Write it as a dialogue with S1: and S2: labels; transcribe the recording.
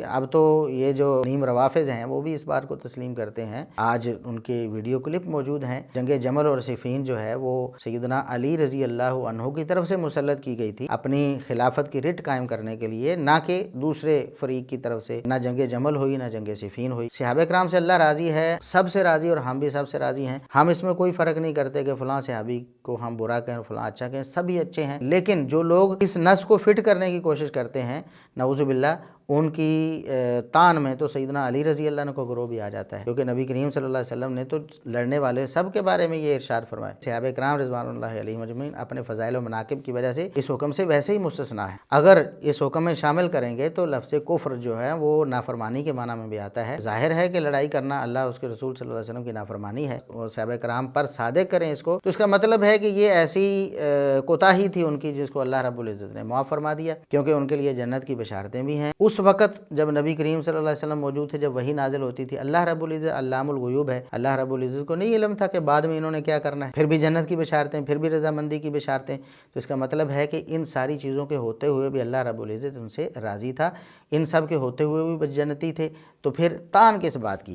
S1: اب تو یہ جو نیم روافظ ہیں وہ بھی اس بات کو تسلیم کرتے ہیں، آج ان کے ویڈیو کلپ موجود ہیں۔ جنگ جمل اور صفین جو ہے وہ سیدنا علی رضی اللہ عنہ کی طرف سے مسلط کی گئی تھی اپنی خلافت کی رٹ قائم کرنے کے لیے، نہ کہ دوسرے فریق کی طرف سے۔ نہ جنگ جمل ہوئی، نہ جنگ صفین ہوئی۔ صحابہ کرام سے اللہ راضی ہے، سب سے راضی، اور ہم بھی سب سے راضی ہیں۔ ہم اس میں کوئی فرق نہیں کرتے کہ فلاں صحابی کو ہم برا کہیں، فلاں اچھا کہیں، سبھی اچھے ہیں۔ لیکن جو لوگ اس نس کو فٹ کرنے کی کوشش کرتے ہیں، نعوذ باللہ، ان کی تان میں تو سیدنا علی رضی اللہ عنہ کو گروہ بھی آ جاتا ہے، کیونکہ نبی کریم صلی اللہ علیہ وسلم نے تو لڑنے والے سب کے بارے میں یہ ارشاد فرمایا۔ صحابہ کرام رضوان اللہ علیہم اجمعین اپنے فضائل و مناقب کی وجہ سے اس حکم سے ویسے ہی مستثنیٰ ہے۔ اگر اس حکم میں شامل کریں گے تو لفظ کفر جو ہے وہ نافرمانی کے معنی میں بھی آتا ہے۔ ظاہر ہے کہ لڑائی کرنا اللہ اس کے رسول صلی اللہ علیہ وسلم کی نافرمانی ہے، اور صحابہ کرام پر صادق کریں اس کو، تو اس کا مطلب ہے کہ یہ ایسی کوتاہی تھی ان کی جس کو اللہ رب العزت نے معاف فرما دیا، کیونکہ ان کے لیے جنت کی بشارتیں بھی ہیں۔ اس وقت جب نبی کریم صلی اللہ علیہ وسلم موجود تھے، جب وحی نازل ہوتی تھی، اللہ رب العزت علام الغیوب ہے، اللہ رب العزت کو نہیں علم تھا کہ بعد میں انہوں نے کیا کرنا ہے، پھر بھی جنت کی بشارتیں، پھر بھی رضامندی کی بشارتیں۔ تو اس کا مطلب ہے کہ ان ساری چیزوں کے ہوتے ہوئے بھی اللہ رب العزت ان سے راضی تھا، ان سب کے ہوتے ہوئے بھی جنتی تھے، تو پھر تان کس بات کی؟